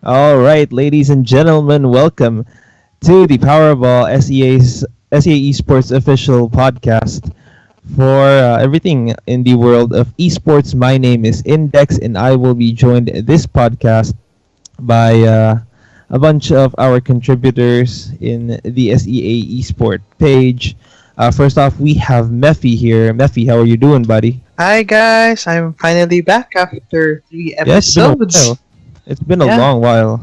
All right, ladies and gentlemen, welcome to the Powerball SEA Esports official podcast for everything in the world of esports. My name is Index, and I will be joined in this podcast by a bunch of our contributors in the SEA Esport page. First off, we have Mephy here. Mephy, how are you doing, buddy? Hi guys, I'm finally back after 3 Yeah, it's been a episodes. while. It's been a Yeah. long while.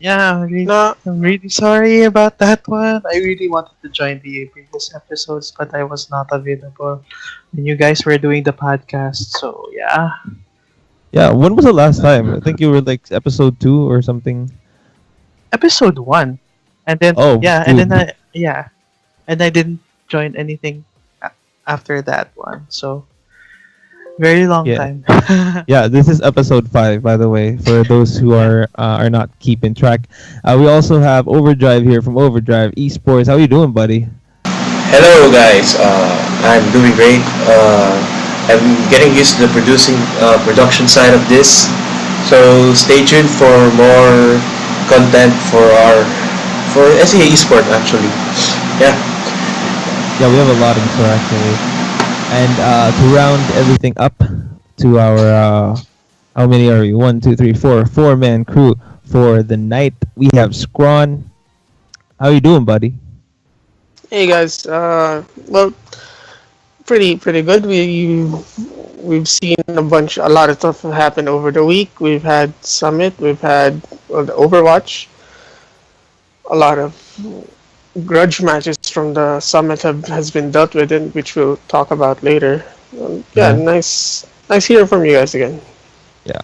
I'm really sorry about that one. I really wanted to join the previous episodes, but I was not available when you guys were doing the podcast. So yeah, Yeah, when was the last time? I think you were like episode 2 or something. episode 1, and then Oh, dude. and I didn't join anything after that one. So very long Yeah. time. Yeah, this is episode 5, by the way, for those who are not keeping track. We also have Overdrive here from Overdrive Esports. How you doing, buddy? Hello guys, I'm doing great. I'm getting used to the production side of this. So stay tuned for more content for SEA Esport actually. Yeah. Yeah, we have a lot in store actually. And to round everything up to our how many are we? 1, 2, 3, 4, 4-man crew for the night. We have Scrawn. How you doing, buddy? Hey guys, well, pretty good. We've seen a lot of stuff happen over the week. We've had Summit, we've had the Overwatch. A lot of grudge matches from the Summit has been dealt with, and which we'll talk about later. Yeah. Nice hearing from you guys again. Yeah.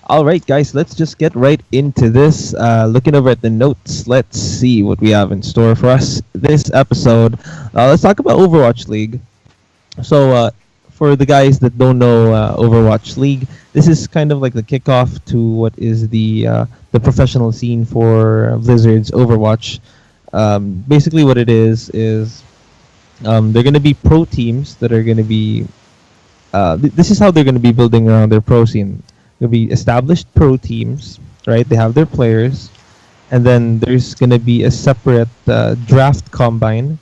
All right, guys, let's just get right into this. Looking over at the notes, let's see what we have in store for us this episode. Let's talk about Overwatch League. So, for the guys that don't know Overwatch League, this is kind of like the kickoff to what is the professional scene for Blizzard's Overwatch. Basically, what it is they're going to be pro teams that are going to be. This is how they're going to be building around their pro scene. There'll be established pro teams, right? They have their players, and then there's going to be a separate draft combine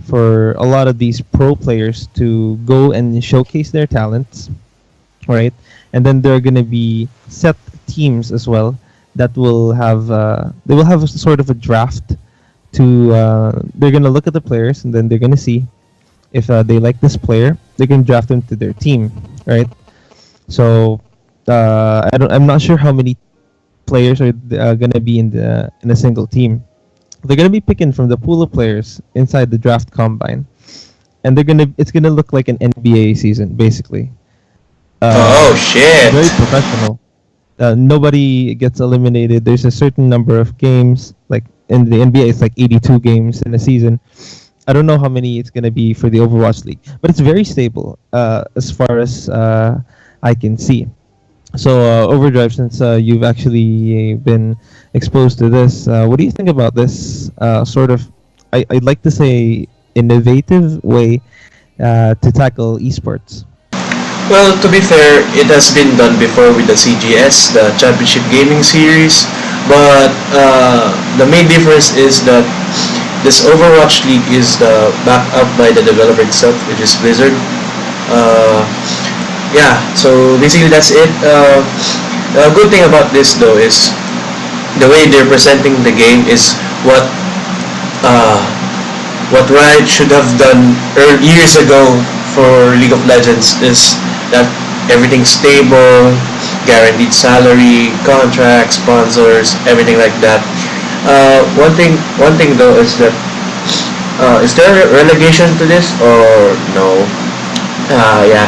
for a lot of these pro players to go and showcase their talents, right? And then there are going to be set teams as well that will have they will have a sort of a draft to they're going to look at the players, and then they're going to see if they like this player, they can draft him to their team, right? So I'm not sure how many players are gonna be in a single team. They're gonna be picking from the pool of players inside the draft combine, and it's gonna look like an NBA season basically. Oh shit. Very professional. Nobody gets eliminated. There's a certain number of games. Like in the NBA, it's like 82 games in a season. I don't know how many it's gonna be for the Overwatch League, but it's very stable as far as I can see. So, Overdrive, since you've actually been exposed to this, what do you think about this sort of, I'd like to say, innovative way to tackle esports? Well, to be fair, it has been done before with the CGS, the Championship Gaming Series, but the main difference is that this Overwatch League is backed up by the developer itself, which is Blizzard. Yeah, so basically that's it. The good thing about this though is the way they're presenting the game is what Riot should have done years ago for League of Legends, is that everything's stable, guaranteed salary, contracts, sponsors, everything like that. One thing though is that is there a relegation to this or no? Yeah.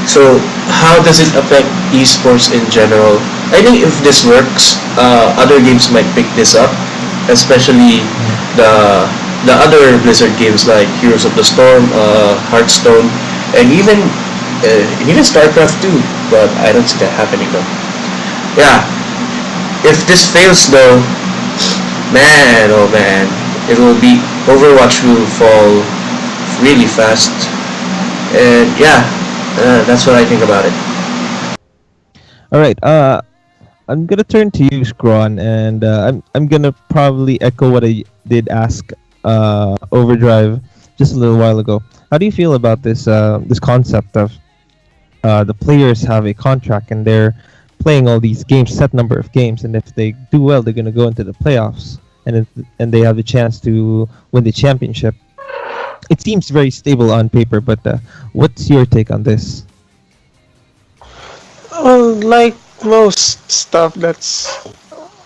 So how does it affect esports in general? I think if this works, other games might pick this up, especially the other Blizzard games like Heroes of the Storm, Hearthstone, and even StarCraft 2. But I don't see that happening though. Yeah, if this fails though, man, oh man, Overwatch will fall really fast. And yeah, That's what I think about it. All right. I'm gonna turn to you, Scrawn, and I'm gonna probably echo what I did ask Overdrive just a little while ago. How do you feel about this concept of the players have a contract and they're playing all these games, set number of games, and if they do well, they're gonna go into the playoffs, and they have a chance to win the championship. It seems very stable on paper, but what's your take on this? Well, like most stuff that's,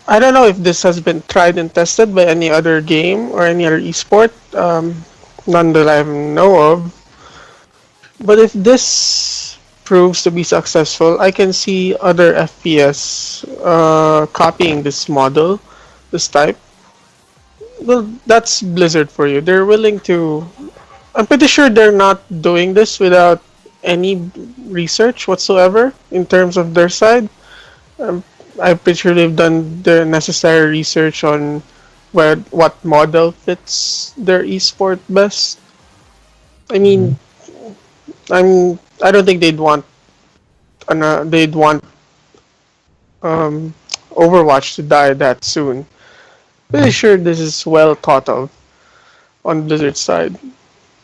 I don't know if this has been tried and tested by any other game or any other esport, none that I know of. But if this proves to be successful, I can see other FPS copying this model, this type. Well, that's Blizzard for you. They're willing to. I'm pretty sure they're not doing this without any research whatsoever in terms of their side. Um, I'm pretty sure they've done the necessary research on what model fits their esport best. I mean, I don't think they'd want Overwatch to die that soon. Pretty sure this is well thought of on Blizzard's side.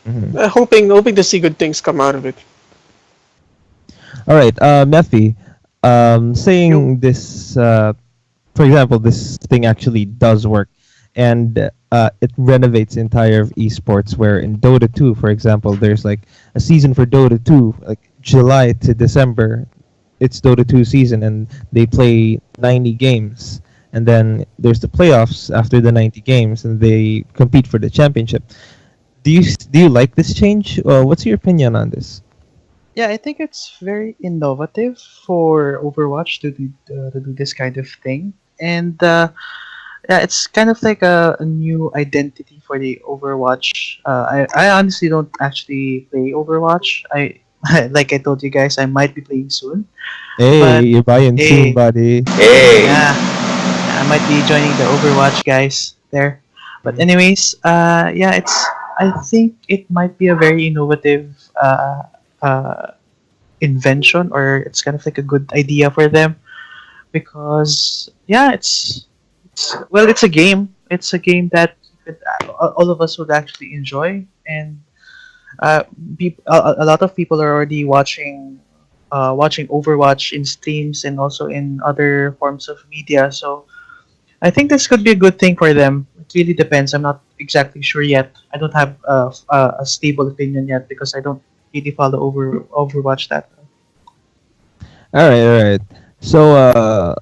Mhm. Hoping to see good things come out of it. All right, Mephy, saying this, for example, this thing actually does work, and it renovates the entire of esports. Where in Dota 2, for example, there's like a season for Dota 2, like July to December. It's Dota 2 season, and they play 90 games, and then there's the playoffs after the 90 games, and they compete for the championship. Do you like this change? What's your opinion on this? Yeah, I think it's very innovative for Overwatch to do this kind of thing, and yeah, it's kind of like a new identity for the Overwatch. I honestly don't actually play Overwatch. I like I told you guys, I might be playing soon. Hey, But you're buying hey, soon, buddy. Hey. yeah, I might be joining the Overwatch guys there. But anyways, yeah, it's. I think it might be a very innovative uh, invention, or it's kind of like a good idea for them because yeah, it's well, it's a game. It's a game that all of us would actually enjoy, and a lot of people are already watching Overwatch in streams and also in other forms of media. So I think this could be a good thing for them. It really depends. I'm not exactly sure yet. I don't have a stable opinion yet because I don't really follow Overwatch that well. All right. So,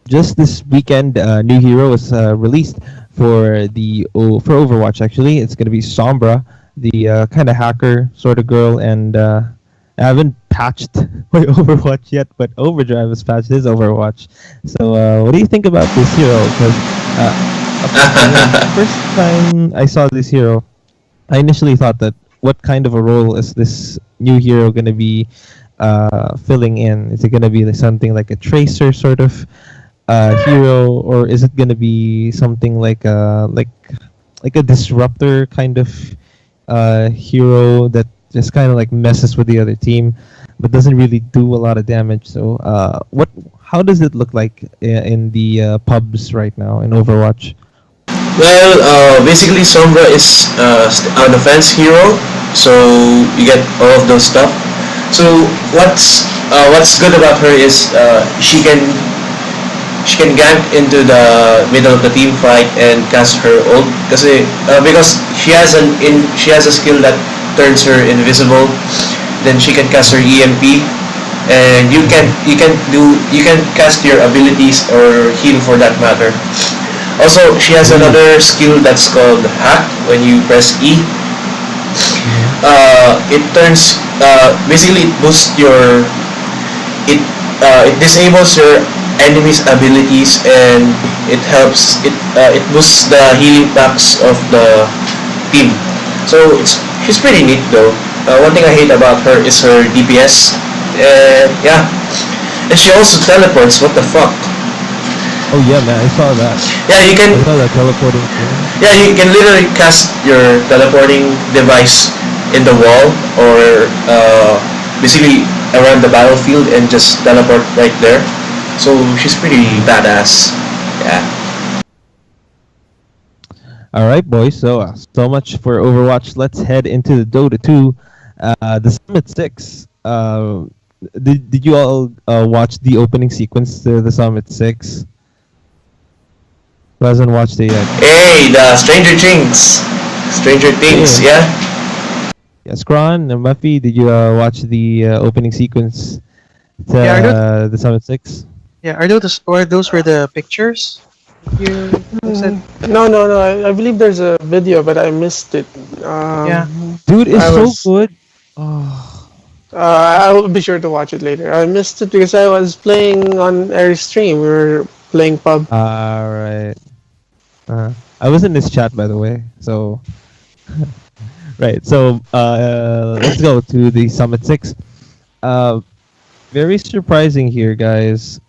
just this weekend, new hero was released for Overwatch. Actually, it's gonna be Sombra, the kind of hacker sort of girl, and I haven't patched my Overwatch yet, but Overdrive has patched his Overwatch. So, what do you think about this hero? Because the first time I saw this hero, I initially thought that what kind of a role is this new hero gonna be filling in? Is it gonna be like something like a tracer sort of hero, or is it gonna be something like a disruptor kind of hero that just kind of like messes with the other team, but doesn't really do a lot of damage? So, what? How does it look like in the pubs right now in Overwatch? Well, basically Sombra is an offense hero, so you get all of those stuff. So what's good about her is she can gank into the middle of the team fight and cast her ult because she has a skill that turns her invisible. Then she can cast her EMP, and you can cast your abilities or heal for that matter. Also, she has another skill that's called hack. When you press E, it turns basically it disables your enemy's abilities, and it boosts the healing packs of the team. So she's pretty neat though. One thing I hate about her is her DPS. Yeah, and she also teleports. What the fuck? Oh yeah, man, I saw that. Yeah, you can. I saw that teleporting thing. Yeah, you can literally cast your teleporting device in the wall, or basically around the battlefield and just teleport right there. So she's pretty badass. Yeah. All right, boys. So much for Overwatch. Let's head into the Dota 2, the Summit 6. Did you all watch the opening sequence to the Summit 6? Who hasn't watched it yet? Hey, the Stranger Things, yeah. Yeah, Scrawn and mephy, did you watch the opening sequence to Yeah, are the Summit 6? Yeah, those were the pictures you said? No. I believe there's a video, but I missed it. Yeah. Dude, it's I so was- good. Oh, I will be sure to watch it later. I missed it because I was playing on Aries stream. We were playing pub. all right. I was in this chat, by the way. So, right. So, let's go to the Summit 6. Very surprising here, guys.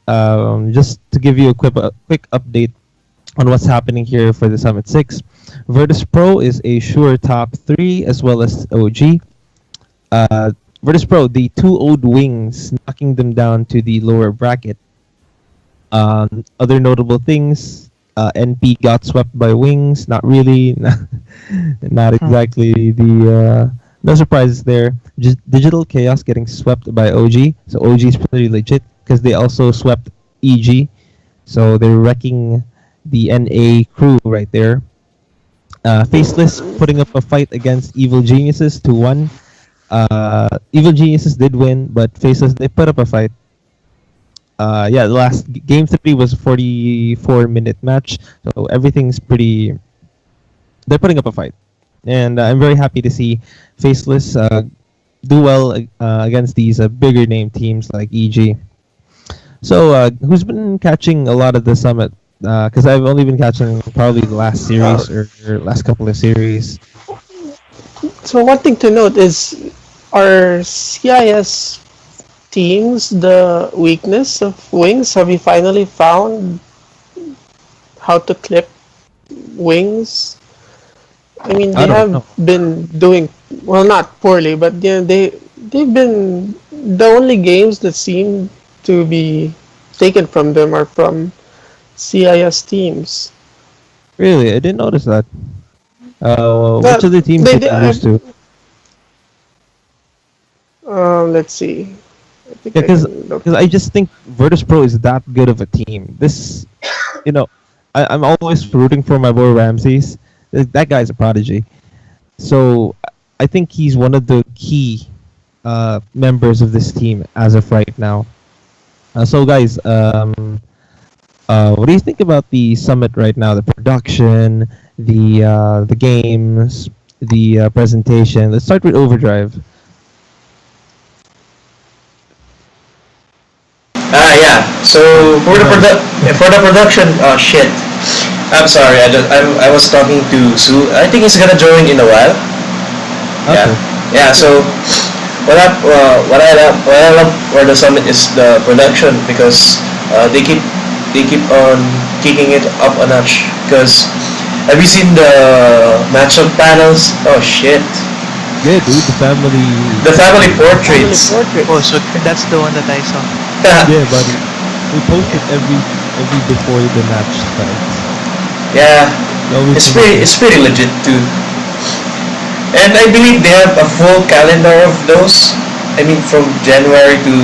Just to give you a quick update on what's happening here for the Summit 6. Virtus Pro is a sure top 3 as well as OG. Virtus Pro, the 2 old wings, knocking them down to the lower bracket. Other notable things, NP got swept by wings. Not really. Not exactly the... no surprises there. Just Digital Chaos getting swept by OG. So OG is pretty legit because they also swept EG. So they're wrecking the NA crew right there. Faceless putting up a fight against Evil Geniuses 2-1. Evil Geniuses did win, but Faceless, they put up a fight. The last game 3 was a 44-minute match, so everything's pretty... They're putting up a fight. And I'm very happy to see Faceless do well against these bigger name teams like EG. So, who's been catching a lot of the Summit? Because I've only been catching probably the last series or last couple of series. So one thing to note is, are CIS teams the weakness of wings? Have you finally found how to clip wings? I mean, I they don't know. have been doing well, not poorly, but they've been the only games that seem to be taken from them are from CIS teams. Really, I didn't notice that. But Which of the teams they- did you lose to? Let's see. I think Yeah, I can look. because I just think Virtus Pro is that good of a team. This, I'm always rooting for my boy Ramses. That guy's a prodigy. So I think he's one of the key members of this team as of right now. So guys, what do you think about the Summit right now? The production, the games, the presentation. Let's start with Overdrive. Yeah. So for the production, oh shit. I'm sorry. I was talking to Sue. I think he's gonna join in a while. Okay. Yeah. So what I love for the Summit is the production because they keep on kicking it up a notch. Because have you seen the matchup panels? Oh shit. Yeah, dude, The family portraits. Oh, so that's the one that I saw. Yeah, buddy. We post it every before the match starts. Yeah, We always it's pretty legit too. And I believe they have a full calendar of those. I mean, from January to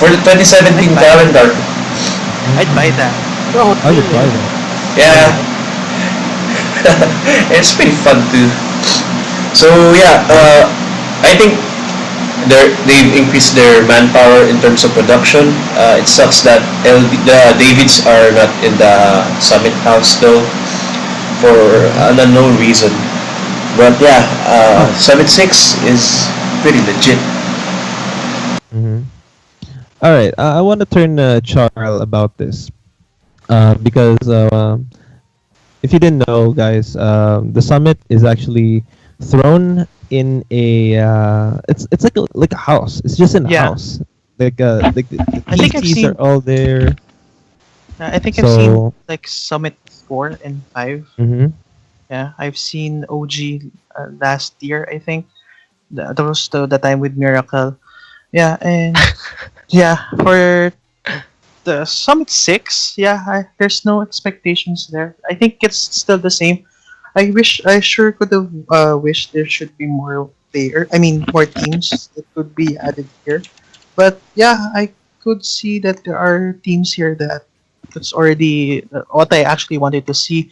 for the 2017 calendar. I'd buy that. Oh, I would try that. Yeah, it's pretty fun too. So yeah, I think they've increased their manpower in terms of production. It sucks that the Davids are not in the Summit House though, for an unknown reason. But yeah, Summit 6 is pretty legit. All right, I want to turn Charl about this because if you didn't know, guys, the summit is actually thrown in a it's like a house. It's just in a Yeah. house. Like the I think I've PCs seen- are all there. I think I've seen So- like Summit 4 and 5. Mm-hmm. Yeah, I've seen OG last year, I think. That was the time with Miracle. Yeah, and yeah, for the Summit 6, yeah, there's no expectations there. I think it's still the same. I sure could have wished there should be more more teams that could be added here. But yeah, I could see that there are teams here that's already what I actually wanted to see.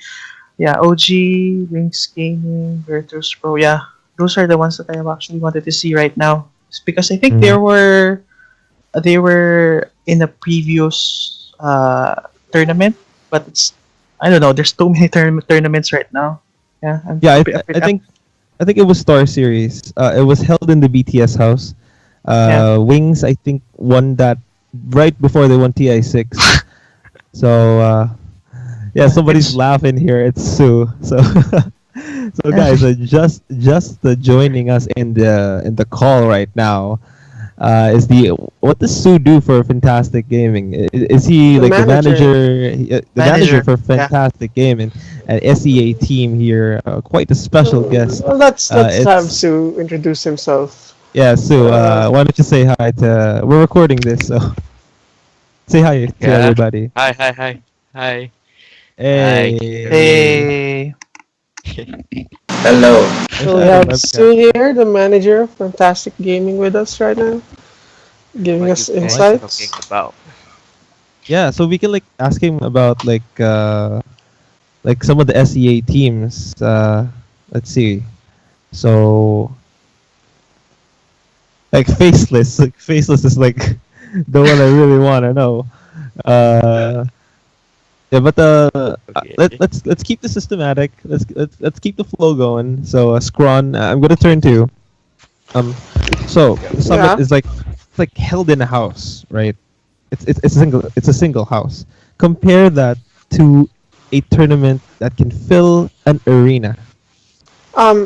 Yeah, OG, Wings Gaming, Virtus Pro. Yeah, those are the ones that I actually wanted to see right now. It's because I think Mhm. they were in a previous tournament, but it's I don't know. There's too many tournaments right now. Yeah, Yeah, I think it was Star Series. It was held in the BTS house. yeah. Wings, I think, won that right before they won TI6. So yeah, somebody's It's laughing here. It's Sue. So so guys, just joining us in the call right now. Is the What does Sue do for Fantastic Gaming? Is he The like the manager. the manager manager. for Yeah, Fantastic Gaming and SEA team here? Quite a special guest. Well, let's have It's Sue introduce himself. Yeah, Sue. Uh, Why don't you say hi to? We're recording this, so say hi to Yeah. everybody. Hi, hi, hi. Hi. Hi. Hey, hey, Hello. there's so we Adam have webcam. Sue here, the manager of Fantastic Gaming, with us right now, giving What us you guys insights. talking about? Yeah, so we can like ask him about like some of the SEA teams. Let's see. So like faceless, like faceless is like the one I really want to know. Uh, yeah, but Okay. let's keep the systematic. Let's keep the flow going. So Scrawn, I'm gonna turn to you. So the summit Yeah. is like it's like held in a house, right? It's a single house. Compare that to a tournament that can fill an arena.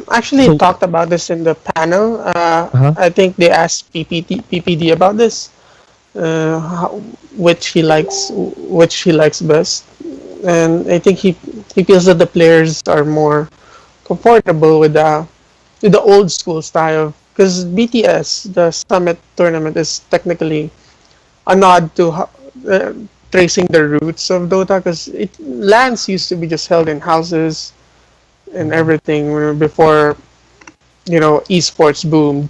Actually So talked about this in the panel. uh-huh. I think they asked PPD about this, which he likes best, and I think he feels that the players are more comfortable with the old school style, because BTS, the Summit tournament, is technically a nod to tracing the roots of Dota, because lands used to be just held in houses and everything before esports boomed.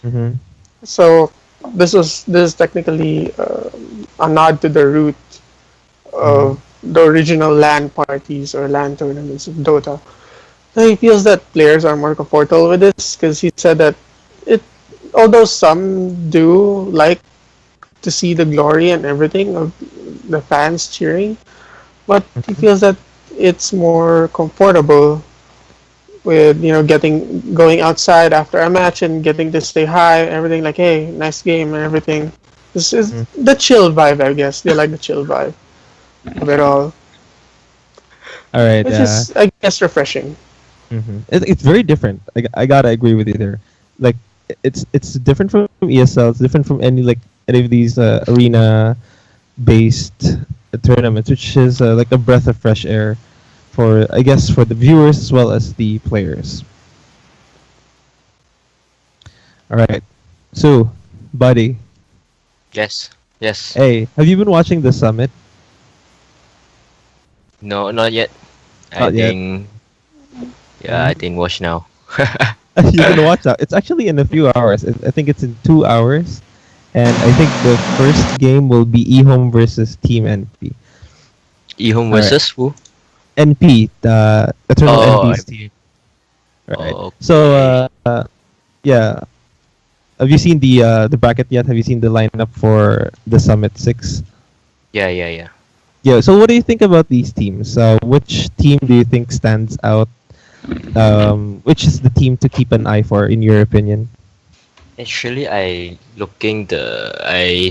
Mm-hmm. So this is technically a nod to the root Mm-hmm. of the original LAN parties or LAN tournaments of Dota. So he feels that players are more comfortable with this, because he said that it, although some do like to see the glory and everything of the fans cheering, but he feels that it's more comfortable with getting going outside after a match and getting to stay high, everything like, hey, nice game and everything. This is Mm-hmm. the chill vibe, I guess. They like the chill vibe of it all, All right. which is, I guess, refreshing. It's very different. I gotta agree with you there. Like it's different from ESL. It's different from any of these arena based tournaments, which is like a breath of fresh air for I guess for the viewers as well as the players. All right. So, buddy, Yes. Yes. hey, have you been watching the summit? No, not yet. I Not yet. think. Yeah, I think watch now. You can watch that. It's actually in a few hours. I think it's in 2 hours, and I think the first game will be eHome versus Team NP. Ehome Alright. versus who? NP, the Eternal Oh, NP's team. Right. Oh, So, okay. yeah. Have you seen the bracket yet? Have you seen the lineup for the Summit 6? Yeah, yeah, yeah. Yeah. So, what do you think about these teams? Which team do you think stands out? Which is the team to keep an eye for, in your opinion? Actually, I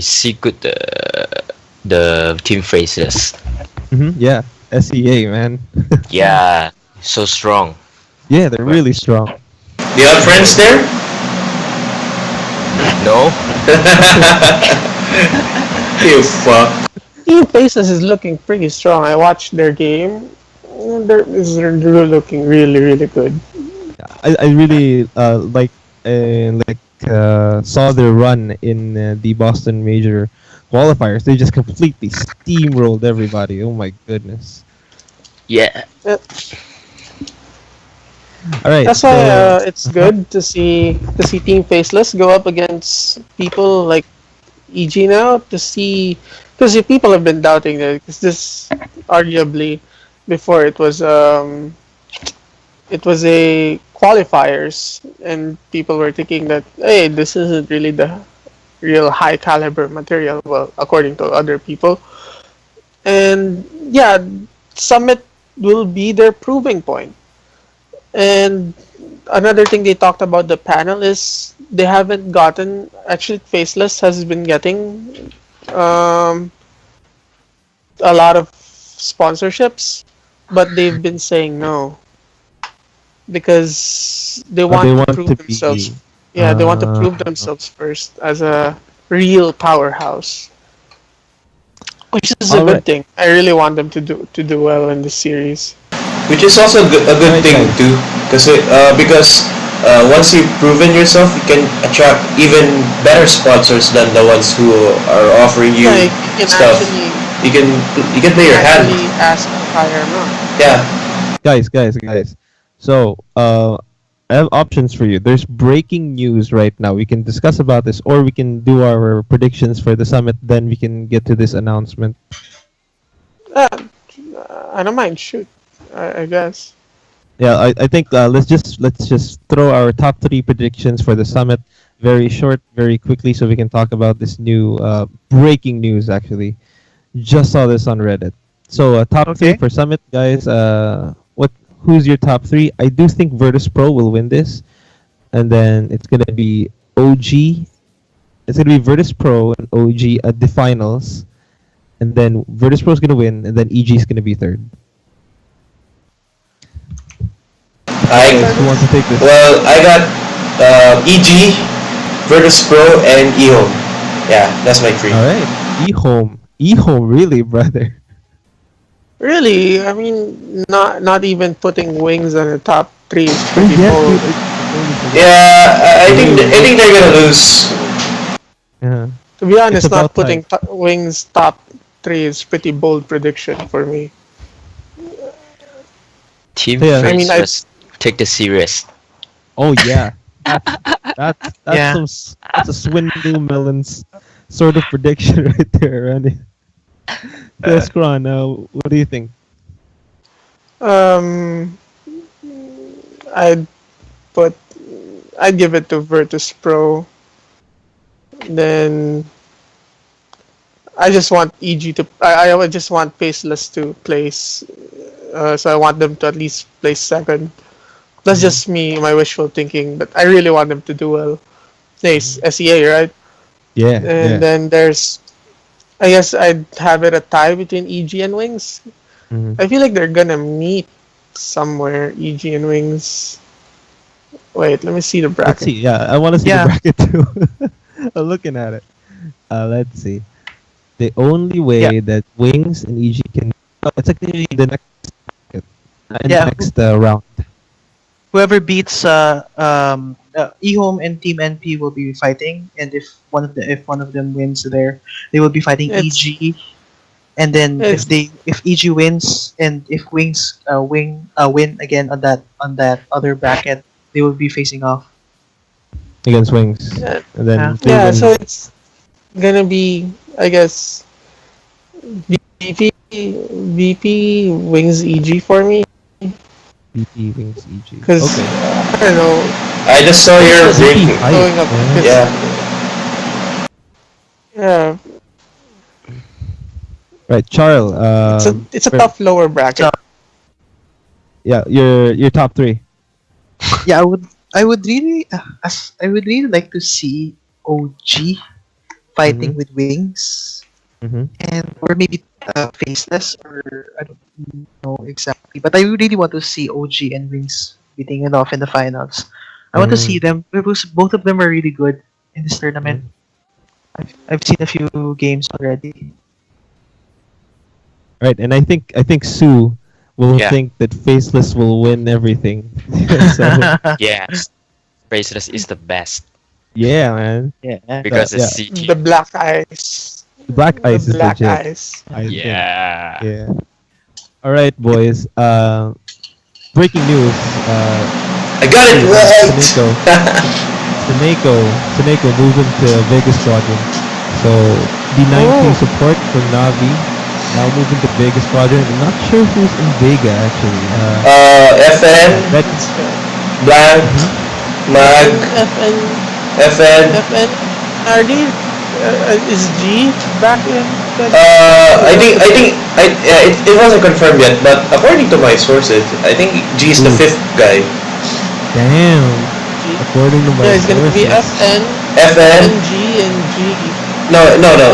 see good the team faces. Yeah. SEA, man. Yeah, so strong. Yeah, they're really strong. Do you have friends there? No, You fuck. Team Faces is looking pretty strong. I watched their game. They're looking really, really good. I really like saw their run in the Boston Major qualifiers. They just completely steamrolled everybody. Oh my goodness! Yeah. All right, That's why it's good to see Team Faceless go up against people like EG now to see, because people have been doubting that, because this arguably before it was a qualifiers, and people were thinking that, hey, this isn't really the real high caliber material, well, according to other people. And yeah, Summit will be their proving point. And another thing they talked about the panel is they haven't gotten, actually Faceless has been getting a lot of sponsorships, but they've been saying no because they want they to want prove to themselves. be. Yeah, they want to prove themselves first as a real powerhouse, which is a All good right. thing. I really want them to do well in this series. Which is also a good Right, thing guys. too, because once you've proven yourself, you can attract even better sponsors than the ones who are offering you Like you can stuff. actually You can you can play your hand. actually ask a higher amount. Yeah, Guys. So, I have options for you. There's breaking news right now. We can discuss about this, or we can do our predictions for the summit. Then we can get to this announcement. Uh, I don't mind. Shoot, I guess. Yeah, I think let's just throw our top three predictions for the summit. Very short, very quickly, so we can talk about this new breaking news. Actually, just saw this on Reddit. So top three Okay. for summit, guys. Who's your top three? I do think Virtus Pro will win this, and then it's gonna be OG. It's gonna be Virtus Pro and OG at the finals, and then Virtus Pro is gonna win, and then EG is gonna be third. Who wants to take this? well, I got EG, Virtus Pro, and eHome. Yeah, that's my three. All right, eHome, really, brother. Really, I mean, not even putting Wings on the top three is Oh, pretty yeah, bold. dude, Yeah, I think they're gonna lose. yeah. To be honest, about not putting Wings top three is pretty bold prediction for me. Team Yeah. I mean, Faceless take the series. Oh yeah, that's Yeah. that's a swindle melons sort of prediction right there, Randy. So Scrawn, what do you think? Um, I'd put, I'd give it to Virtus Pro. Then I just want EG to. I would just want Faceless to place. So I want them to at least place second. That's just me, my wishful thinking. But I really want them to do well. Nice, SEA, right? Yeah, And then there's, I guess I'd have it a tie between EG and Wings. Mhm. I feel like they're gonna meet somewhere, EG and Wings. Wait, let me see the Let's bracket. see. Yeah, I want to see Yeah. the bracket too. I'm looking at it. Let's see. The only way that Wings and EG can. It's actually the next. Yeah. Next round. Whoever beats eHome and Team NP will be fighting, and if one of them wins there, they will be fighting It's- EG. And then it's- if EG wins and if Wings win again on that other bracket, they will be facing off. Against Wings, Yeah. and then Yeah. they Yeah, win. so it's gonna be, I guess, VP Wings EG for me. BP Wings EG. Because Okay. I don't know. I just saw your It's breaking. Hype, going up. man. 'cause- Yeah. Yeah. Right, Charles. It's a tough lower bracket. Yeah, your top three. Yeah, I would really like to see OG fighting with Wings, Mm-hmm. and or maybe Faceless, or I don't know exactly, but I really want to see OG and Wings beating it off in the finals. I want to see them because both of them are really good in this tournament. I've seen a few games already. Right, and I think Sue will Yeah. think that Faceless will win everything. So, Yeah. Faceless is the best. Yeah, man. Yeah. Because Yeah. it's CT. The black eyes. Black The Ice is black legit. eyes. I think. Yeah. Yeah. All right, boys. Breaking news. I got it right. Seneko moving to Vegas Squadron. So the 9K support from Navi now moving to Vegas Squadron. I'm not sure who's in Vega actually. FN, Red, Blank, Mag, FN, FN. FN, RD, is G back in? It wasn't confirmed yet, but according to my sources, I think G is the fifth guy. damn. According to my Yeah, it's gonna be sources. FN, FN. G, and G. No.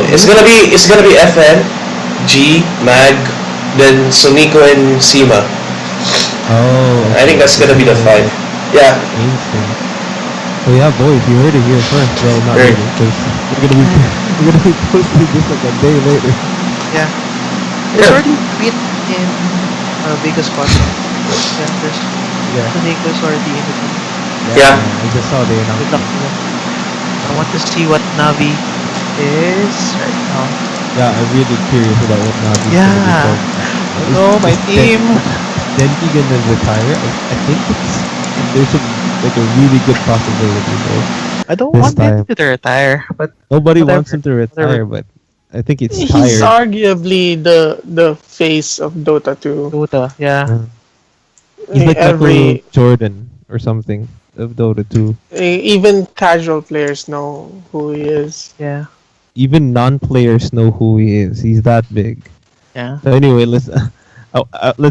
It's gonna be FN, G, Mag, then Sonico and Sima. Oh. I think that's gonna be the five. Yeah. Interesting. So yeah, boys, you heard it here first. Well, not Heard. really, because we're gonna be posting this like a day later. Yeah. There's already tweet in Vegas Squadron. Yeah, there's Yeah. Nico's already in the team. Yeah. Man, I just saw the Good luck announcement. to them. I want to see what Navi is right now. Yeah, I'm really curious about what Navi's Yeah. gonna be. Oh, my team. Denki gonna retire? I think there's a really good possibility. I don't This want time. him to retire, but Nobody Whatever, wants him to retire, but I think it's He's tired. arguably the face of Dota 2. Dota, yeah. He's like Every Michael Jordan or something of Dota 2. even casual players know who he is. Yeah. Even non-players know who he is. He's that big. Yeah. So anyway, let's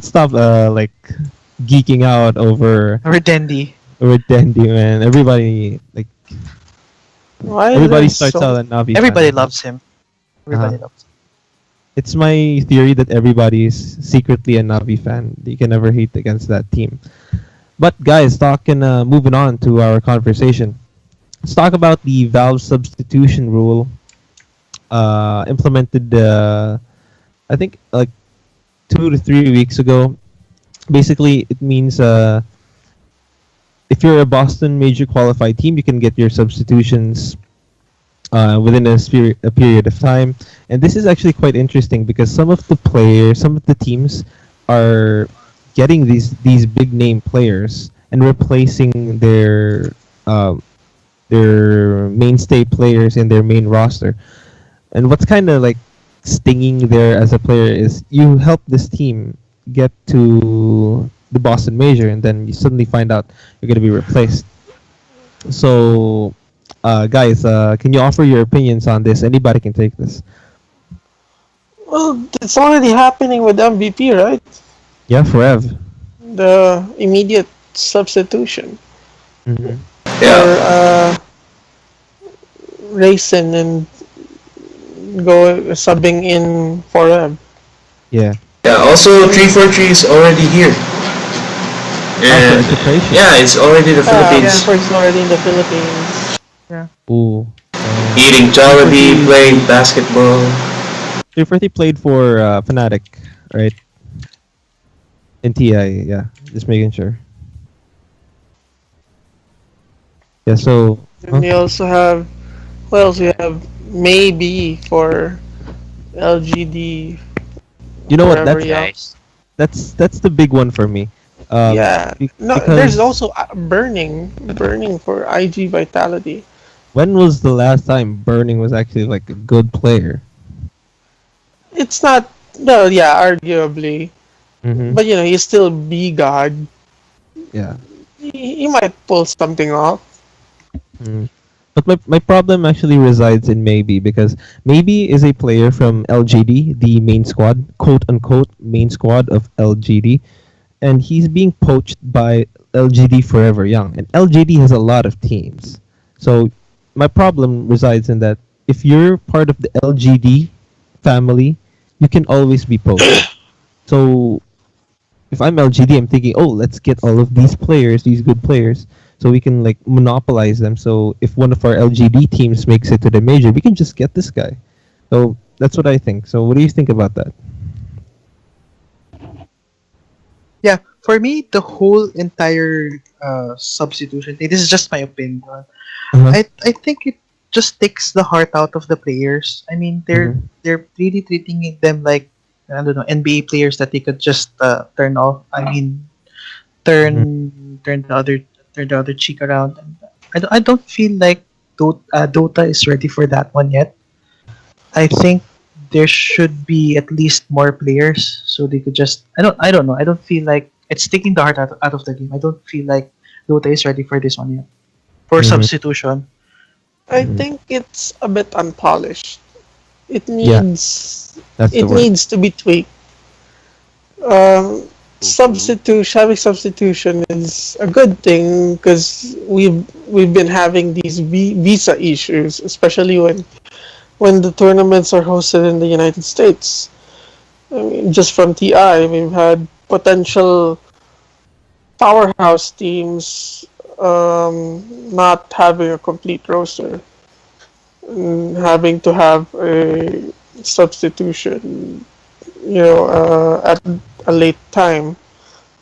stop like geeking out over Dendy. Dendy, man. Everybody Why is everybody there starts out at Navi. Everybody fan. loves him. Everybody loves him. It's my theory that everybody is secretly a Navi fan. You can never hate against that team. But guys, moving on to our conversation. Let's talk about the Valve substitution rule. Implemented, I think, like 2 to 3 weeks ago. Basically, it means if you're a Boston major qualified team, you can get your substitutions within a period of time. And this is actually quite interesting because some of the teams are getting these big name players and replacing their mainstay players in their main roster. And what's kind of like stinging there as a player is you help this team get to the Boston Major, and then you suddenly find out you're going to be replaced. So, guys, can you offer your opinions on this? Anybody can take this. Well, it's already happening with MVP, right? Yeah, Forev. The immediate substitution. Mm-hmm. Yeah. Or racing and go subbing in forever. Yeah. Yeah. Also, 343 is already here. And integration. yeah, it's already the Philippines. It's already in the Philippines. Ooh. Eating Jollibee, playing basketball. 340 played for Fnatic, right? In TI, yeah. Just making sure. Yeah, so... And we also have, what else we have? Maybe for LGD. You know what? Forever That's Young. that's the big one for me. Yeah. No, because there's also burning for IG Vitality. when was the last time Burning was actually like a good player? It's not. No, yeah, arguably, Mm-hmm. but he's still B God. Yeah. He might pull something off. Mm. But my problem actually resides in Maybe because Maybe is a player from LGD, the main squad, quote unquote main squad of LGD, and he's being poached by LGD Forever Young, and LGD has a lot of teams. So my problem resides in that if you're part of the LGD family, you can always be poached. So if I'm LGD, I'm thinking, oh, let's get all of these players, these good players, so we can like monopolize them. So if one of our LGD teams makes it to the major, we can just get this guy. So that's what I think. So what do you think about that? for me, the whole entire substitution thing. This is just my opinion. Uh-huh. I think it just takes the heart out of the players. I mean, Mhm. they're really treating them like, I don't know, NBA players that they could just turn off. I mean, Mhm. turn the other cheek around. And I don't feel like Dota is ready for that one yet. I think there should be at least more players so they could just. I don't know. I don't feel like it's taking the heart out of the game. I don't feel like Dota is ready for this one yet. For Mhm. substitution. I Mhm. think it's a bit unpolished. It Yeah, needs that's the it word. needs to be tweaked. Substitution, having substitution is a good thing because we've been having these visa issues, especially when the tournaments are hosted in the United States. I mean, just from TI, we've had potential powerhouse teams not having a complete roster, and having to have a substitution, at a late time.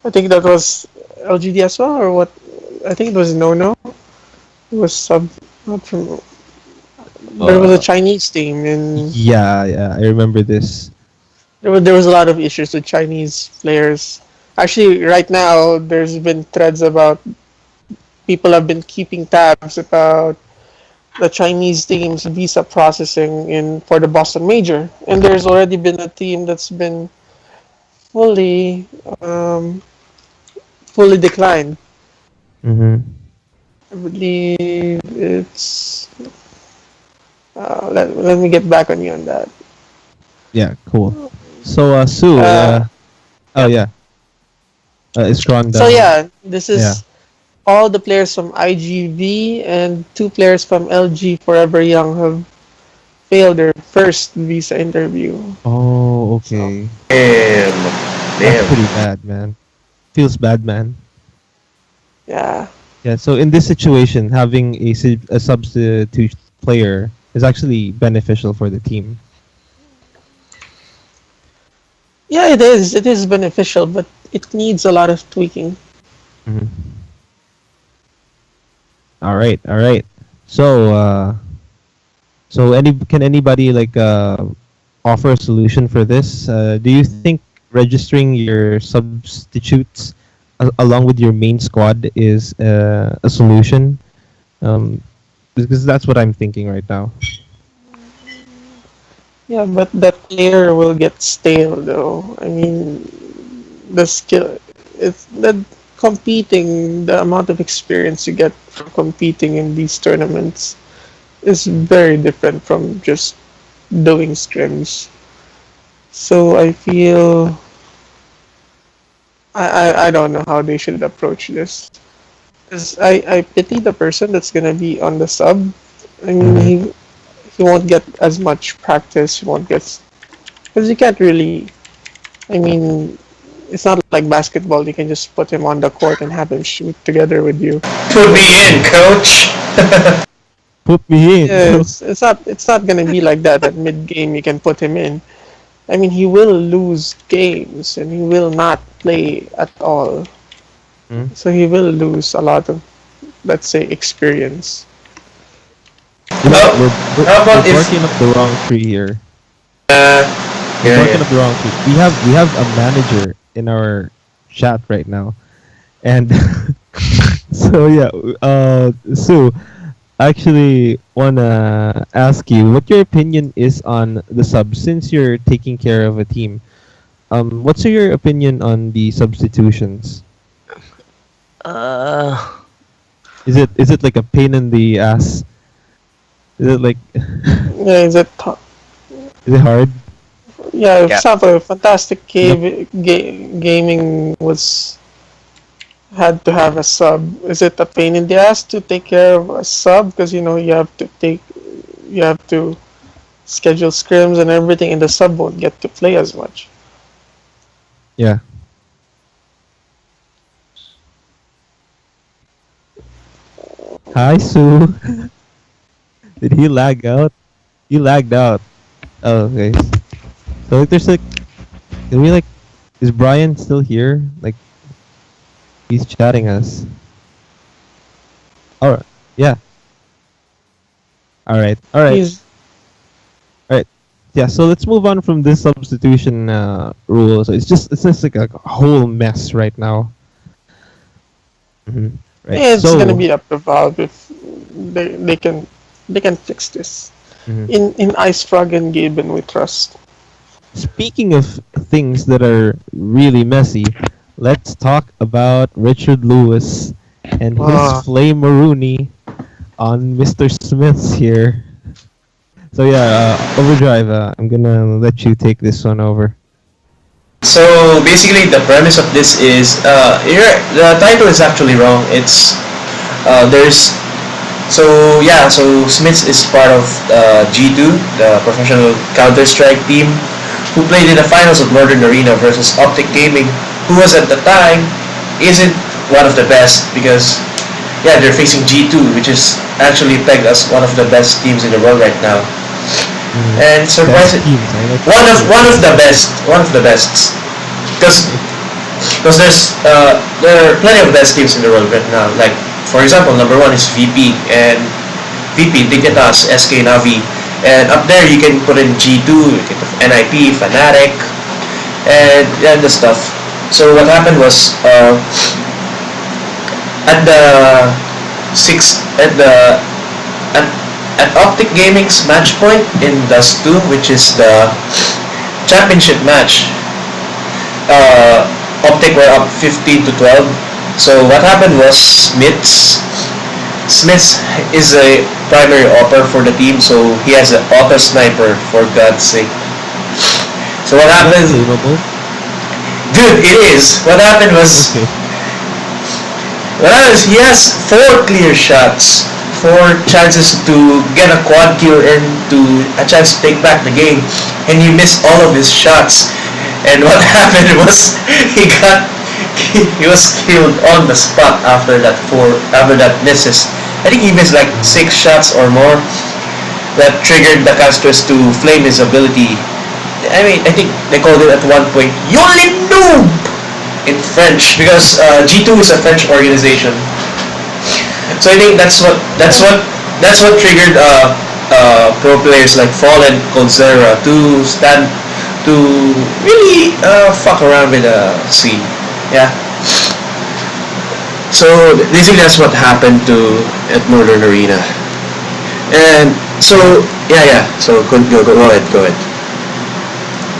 I think that was LGD as well, or what? I think it was No. It was not from. There was a Uh, Chinese team, and yeah, yeah, I remember this. there was a lot of issues with Chinese players. Actually, right now there's been threads about people have been keeping tabs about the Chinese team's visa processing in for the Boston Major, and there's already been a team that's been fully um, fully declined. Mhm. I believe it's. Let me get back on you on that. Yeah, cool. So, Sue, Uh, oh yeah, is Scrawn so done? yeah, this Yeah. is all the players from IGV and two players from LG Forever Young have failed their first visa interview. Oh, So okay. Damn. That's Damn. pretty bad, man. Feels bad, man. yeah, Yeah. So in this situation, having a substitute player is actually beneficial for the team. yeah, it is. It is beneficial, but it needs a lot of tweaking. Mhm. All right. All right. So, can anybody like offer a solution for this? Do you think registering your substitutes along with your main squad is a solution? Um, because that's what I'm thinking right now. Yeah, but that player will get stale though. I mean, the skill, it's that competing, the amount of experience you get from competing in these tournaments is very different from just doing scrims. So I feel I don't know how they should approach this. 'Cause I pity the person that's gonna be on the sub. I mean, Hmm. he won't get as much practice. He won't get because you can't really. I mean, it's not like basketball. You can just put him on the court and have him shoot together with you. Put me in, coach. Put me in. Yeah, it's not gonna be like that. At mid game, you can put him in. I mean, he will lose games and he will not play at all. Hmm? So he will lose a lot of, let's say, experience. You know, How, how we're about if barking up the wrong tree here. uh We're yeah, barking up yeah. the wrong tree. We have a manager in our chat right now, and so yeah. Sue, I actually wanna ask you what your opinion is on the sub since you're taking care of a team. What's your opinion on the substitutions? Uh, Is it like a pain in the ass? Is it like Yeah, is it? is it hard? Yeah, for yeah. example, Fantastic Yep. Gaming was had to have a sub. Is it a pain in the ass to take care of a sub because you have to schedule scrims and everything, and the sub won't get to play as much. Yeah. Hi, Sue. Did he lag out? He lagged out. Oh, okay. So like, there's like, can we like, is Brian still here? Like, He's chatting us. All right. Yeah. All right. All right. He's All right. Yeah. So let's move on from this substitution rule. So it's just like a whole mess right now. Right. it's so, gonna be up to Valve if they can fix this. Mhm. In Ice Frog and Gaben we trust. Speaking of things that are really messy, let's talk about Richard Lewis and his flame Marooney on Mr. Smith's here. So yeah, Overdrive, I'm gonna let you take this one over. So basically, the premise of this is the title is actually wrong. It's there's so Smith is part of G2, the professional Counter Strike team, who played in the finals of Northern Arena versus Optic Gaming, who was at the time isn't one of the best because they're facing G2, which is actually pegged as one of the best teams in the world right now. And surprisingly, one of the best, because there are plenty of best teams in the world right now. Like for example, number one is VP and VP Dignitas, SK Navi, and up there you can put in G2, you can put NIP, Fnatic, and the stuff. So what happened was at the six at the at Optic Gaming's match point in Dust 2, which is the championship match, Optic were up 15-12. So what happened was Smith is a primary opper for the team, so he has an auto sniper, for God's sake. So what happened? Dude, it is. What happened was he has 4 clear shots, 4 chances to get a quad kill and to a chance to take back the game, and he missed all of his shots. And what happened was he was killed on the spot after that misses. I think he missed like 6 shots or more that triggered the casters to flame his ability. I mean, I think they called it at one point "Yole noob" in French because G2 is a French organization. So I think that's what triggered pro players like Fallen, Coldzera to really fuck around with the scene. Yeah. So basically that's what happened at Northern Arena. And so so go ahead.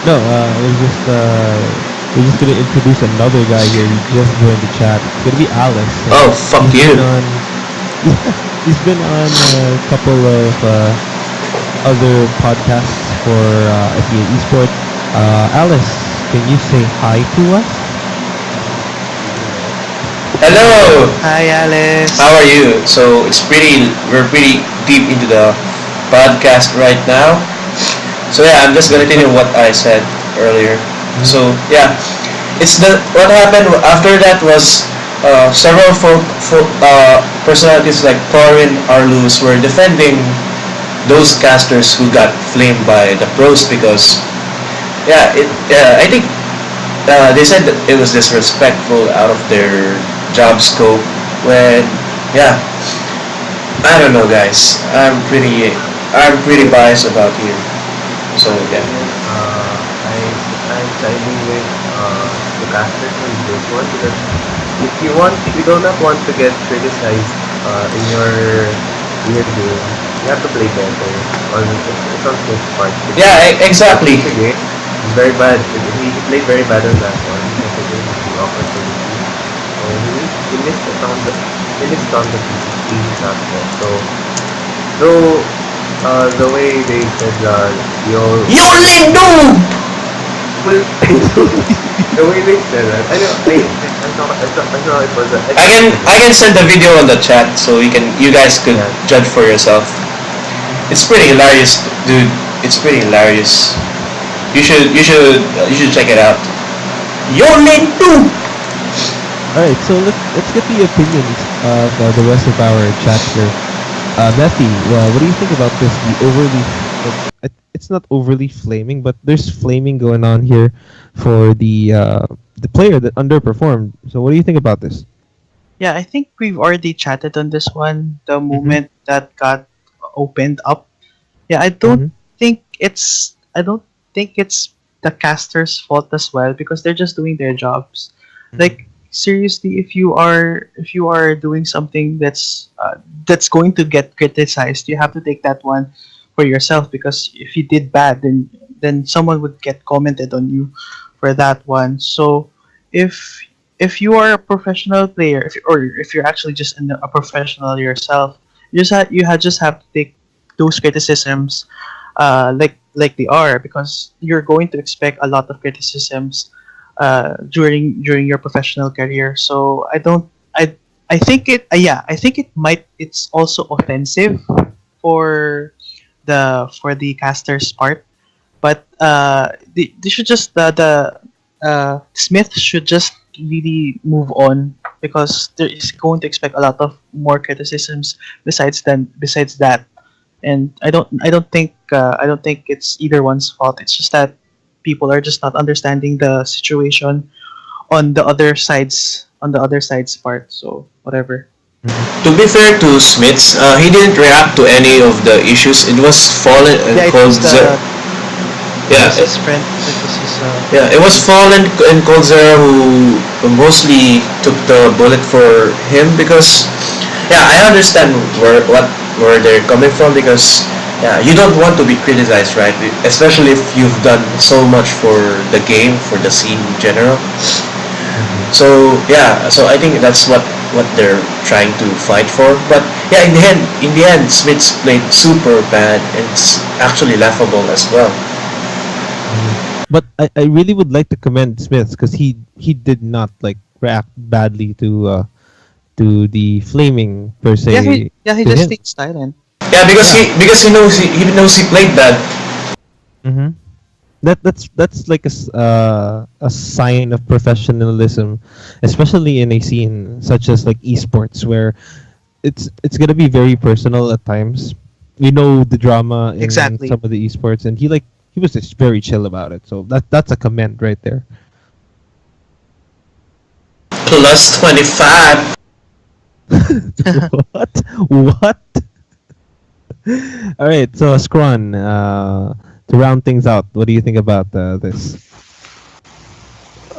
No, we're just gonna introduce another guy here. He just joined the chat. It's gonna be Alice. Oh, fuck you. He's been on a couple of other podcasts for SEAesport. Alice, can you say hi to us? Hello. Hi, Alice. How are you? So we're pretty deep into the podcast right now. So I'm just gonna tell you what I said earlier. So what happened after that was several personalities like Torin, Arlus were defending those casters who got flamed by the pros because I think they said that it was disrespectful out of their job scope when I don't know, guys. I'm pretty biased about here. So I'm siding with the casters on this one because if you do not want to get criticized in your game, you have to play better. It's on his part. Exactly. It's very bad. He played very bad on that one. He offered to he missed on the PvP aspect. So the way they said Yole noob. The way they said that, I saw it was I can send the video on the chat so you guys could judge for yourself. It's pretty hilarious, dude. It's pretty hilarious. You should check it out. Yole noob. Alright, so let's get the opinions of the rest of our chat here. Mephy, what do you think about this? It's not overly flaming, but there's flaming going on here for the player that underperformed. So what do you think about this? Yeah, I think we've already chatted on this one. The moment that got opened up. Yeah, Mhm. I don't think it's the caster's fault as well because they're just doing their jobs. Like seriously, if you are doing something that's going to get criticized, you have to take that one for yourself because if you did bad, then someone would get commented on you for that one. So if if you are a professional player, or if you're actually just a professional yourself, just have to take those criticisms like they are because you're going to expect a lot of criticisms during your professional career. So I think I think it's also offensive for the caster's part, but they should just Smith should just really move on because there is going to expect a lot of more criticisms besides that. And I don't think it's either one's fault. It's just that people are just not understanding the situation on the other side's part. So whatever. To be fair to Smiths, he didn't react to any of the issues. It was Fallen and Yeah, it Cold was Zero. Yeah, his friend. It was his yeah, it was Fallen and Cold Zero who mostly took the bullet for him because, yeah, I understand where they're coming from because, yeah, you don't want to be criticized, right? Especially if you've done so much for the game, for the scene in general. So yeah, so I think that's what they're trying to fight for. But yeah, in the end, Smiths played super bad, and it's actually laughable as well. But I really would like to commend Smith because he did not like react badly to the flaming per se. He to just him. stayed silent. Yeah, because he knows he played bad. Mm-hmm. That's like a sign of professionalism, especially in a scene such as like esports where it's gonna be very personal at times. We know the drama in Exactly. some of the esports, and he was just very chill about it. So that's a comment right there. Plus 25. What? What? All right, so Scrawn, to round things out, what do you think about this?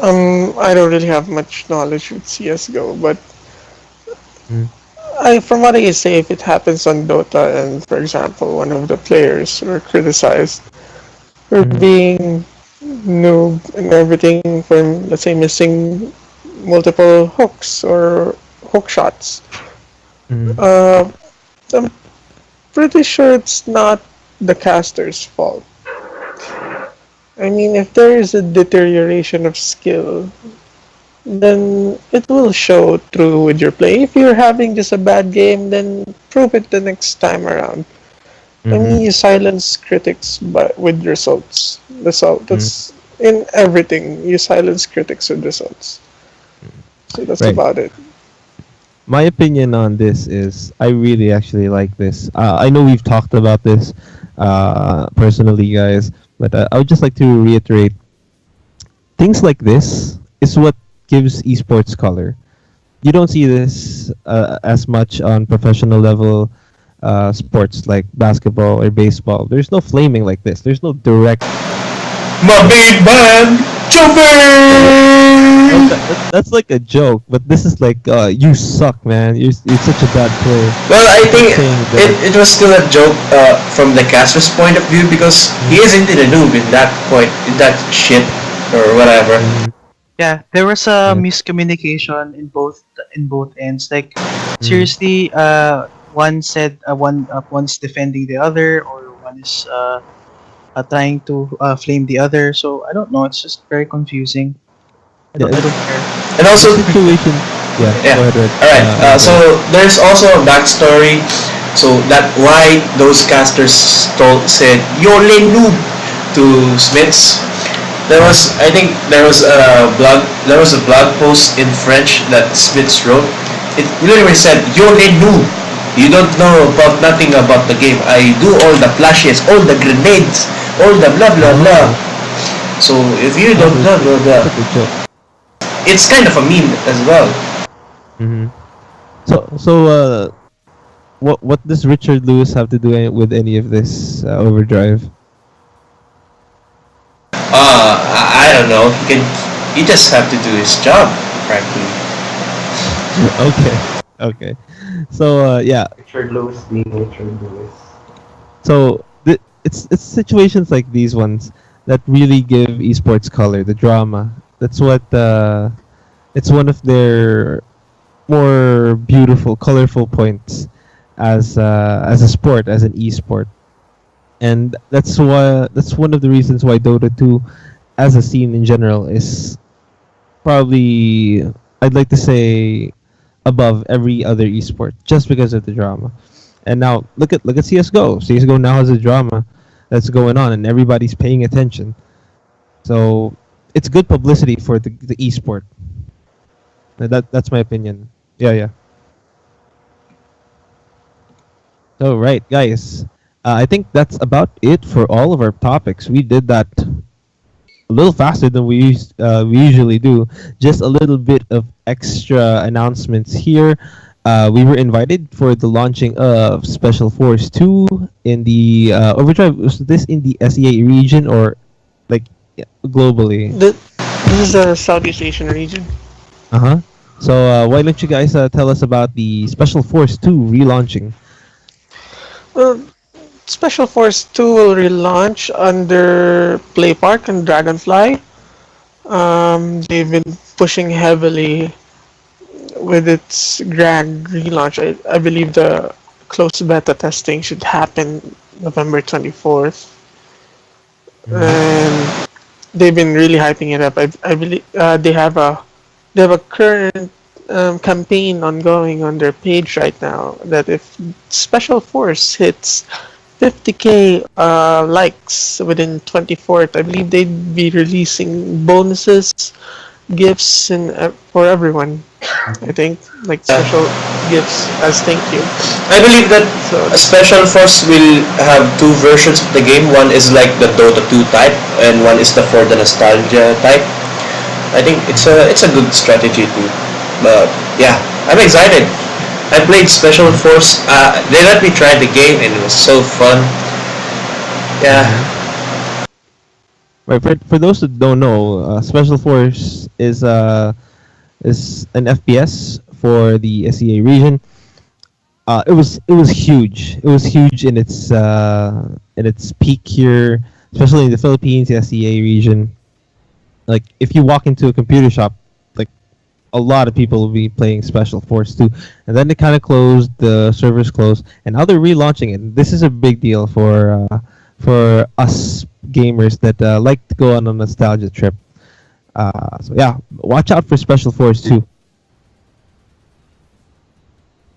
I don't really have much knowledge with CS:GO, but Mm. from what I can say, if it happens on Dota, and for example, one of the players were criticized for being noob and everything, for let's say missing multiple hooks or hook shots, Mhm. I'm pretty sure it's not the caster's fault. I mean, if there is a deterioration of skill, then it will show through with your play. If you're having just a bad game, then prove it the next time around. I mean, you silence critics with results. That's in everything. You silence critics with results. So that's Right. about it. My opinion on this is I really actually like this. I know we've talked about this personally, guys, but I would just like to reiterate things like this is what gives esports color. You don't see this as much on professional level sports like basketball or baseball. There's no flaming like this. There's no direct. My big man, jumping! That's like a joke, but this is like you suck, man. You're such a bad player. Well, I think Saying that. it was still a joke from the caster's point of view because he isn't in a noob in that point, in that shit or whatever. Yeah, there was a Yeah. miscommunication in both ends. Like seriously, one said one's defending the other, or one is trying to flame the other. So I don't know. It's just very confusing. Yeah, I don't care. And also, the situation. Yeah. yeah. Go ahead, Red. Alright, Go so ahead. there's also a backstory. So that why those casters said "Yole noob" to Smiths. I think there was a blog post in French that Smiths wrote. It literally said "Yole noob." You don't know about nothing about the game. I do all the flashes, all the grenades, all the blah blah blah. So if you don't know blah blah, That's a joke. it's kind of a meme as well. Mm-hmm. So what does Richard Lewis have to do with any of this Overdrive? I don't know. He just have to do his job, frankly. Okay, okay. So yeah, Richard Lewis being Richard Lewis. so it's situations like these ones that really give esports color, the drama. That's what it's one of their more beautiful, colorful points as a sport, as an esport, and that's one of the reasons why Dota 2, as a scene in general, is probably, I'd like to say, above every other esport just because of the drama. And now look at CS:GO. CS:GO now has a drama that's going on, and everybody's paying attention. So it's good publicity for the esport. That's my opinion. Yeah, yeah. So right, guys. I think that's about it for all of our topics. We did that a little faster than we usually do. Just a little bit of extra announcements here. We were invited for the launching of Special Force 2 in the Overdrive. Was this in the SEA region or like globally? This is a Southeast Asian region. Uh huh. So why don't you guys tell us about the Special Force 2 relaunching? Well, Special Force 2 will relaunch under Play Park and Dragonfly. They've been pushing heavily with its grand relaunch. I believe the closed beta testing should happen November 24th. And they've been really hyping it up. I believe they have a current campaign ongoing on their page right now that if Special Force hits 50k likes within 24th, I believe they'd be releasing bonuses, gifts, and for everyone. I think like special gifts as thank you. I believe that So a Special Force will have two versions of the game. One is like the Dota 2 type, and one is the for the nostalgia type. I think it's a good strategy too. But yeah, I'm excited. I played Special Force. They let me try the game, and it was so fun. Yeah. Right. For those that don't know, Special Force is an FPS for the SEA region. It was huge. It was huge in its peak here, especially in the Philippines, the SEA region. Like if you walk into a computer shop, like a lot of people will be playing Special Force 2, and then they kind of closed, the servers closed, and now they're relaunching it. This is a big deal for us gamers that like to go on a nostalgia trip. So yeah, watch out for Special Force 2.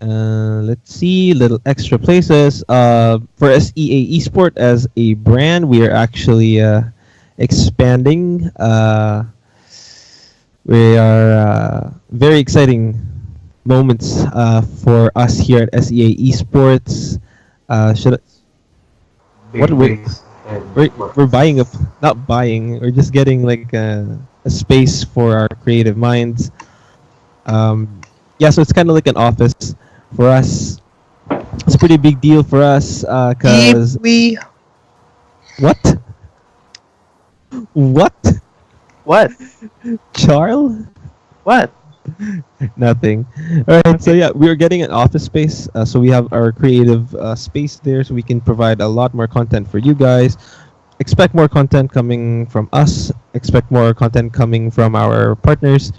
Let's see, little extra places. For SEAesport as a brand, we are actually expanding. We are very exciting moments for us here at SEA Esports. Should what we're buying not buying. We're just getting like a space for our creative minds. Yeah, so it's kind of like an office for us. It's a pretty big deal for us because we what? What? what? Charles? What? Nothing. All right. So yeah, we're getting an office space. So we have our creative space there, so we can provide a lot more content for you guys. Expect more content coming from us. Expect more content coming from our partners,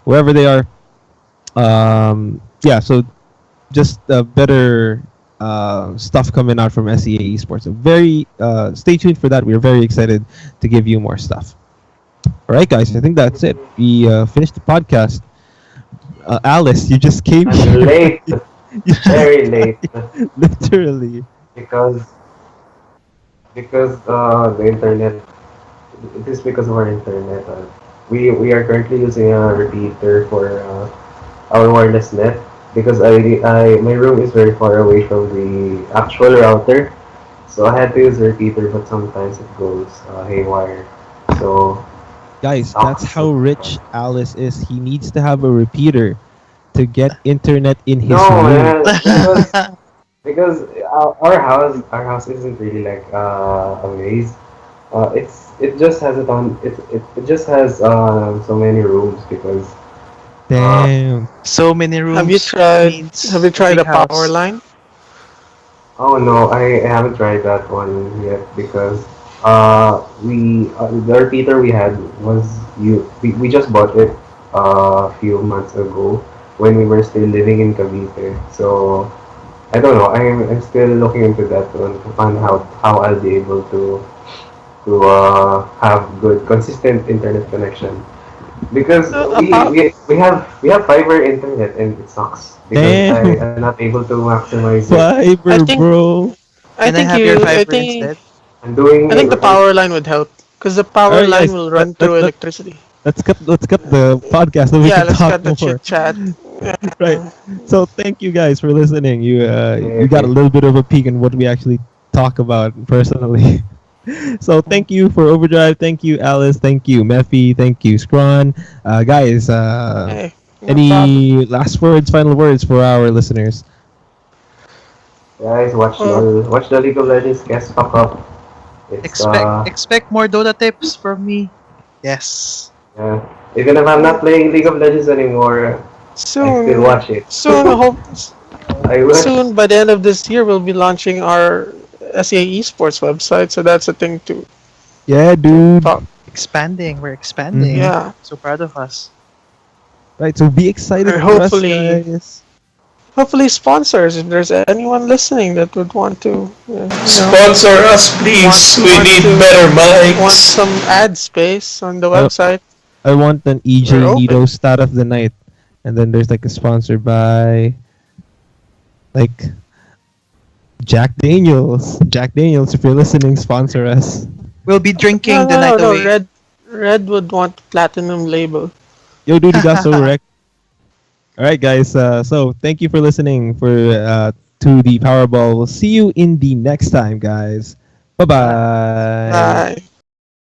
wherever they are. Yeah. So just better stuff coming out from SEA Esports. So very stay tuned for that. We're very excited to give you more stuff. All right, guys. I think that's it. We finished the podcast. Alice, you just came I'm here. late. Very late. Literally. Because the internet. It is because of our internet. We are currently using a repeater for our wireless net because my room is very far away from the actual router, so I had to use a repeater. But sometimes it goes haywire. So Guys, that's how rich Alice is. He needs to have a repeater to get internet in his No, room. man, because our house isn't really like a maze. It just has it just has so many rooms because Damn. So many Have you rooms tried? means Have you a tried big a power house. line? oh no, I haven't tried that one yet because the repeater we had was we just bought it a few months ago when we were still living in Cavite. So I don't know. I'm still looking into that one on how I'll be able to have good consistent internet connection because A power. we have fiber internet and it sucks because Damn. I'm not able to maximize it. I Fiber, think. bro. I Can I think have your you. I fiber think. instead? I'm doing I think the it. power line would help because the All power right, line guys. will run through electricity. Let's cut the podcast so we Yeah, can let's talk cut the more. chit chat. Right. So thank you guys for listening. Okay, You got a okay. little bit of a peek in what we actually talk about personally. So thank you for Overdrive. Thank you, Alice. Thank you, Mephy. Thank you, Scrawn. Guys, Hey, no problem. any last words, final words for our listeners? Guys, Well, watch the League of Legends guest fuck up. It's Expect more Dota tips from me. Yes. yeah. Even if I'm not playing League of Legends anymore, I still soon, watch it. soon, hope, I watch. soon by the end of this year, we'll be launching our SEAesport website. So that's a thing Yeah, to dude. talk. Expanding. We're Mhm. expanding. Yeah, So proud of us. Right. So be excited or for us, hopefully, guys. hopefully sponsors. If there's anyone listening that would want to, Sponsor us, want please. We want need to better want mics. some ad space on the I website, I want an we're EJ Nito open. stat of the night, and then there's like a sponsor by like Jack Daniels. Jack Daniels, if you're listening, sponsor us. We'll be No, drinking the no, no, night no. away. Red would want platinum label. Yo, dude, you got so wrecked. All right, guys. So thank you for listening to the Powerball. We'll see you in the next time, guys. Bye bye. Bye.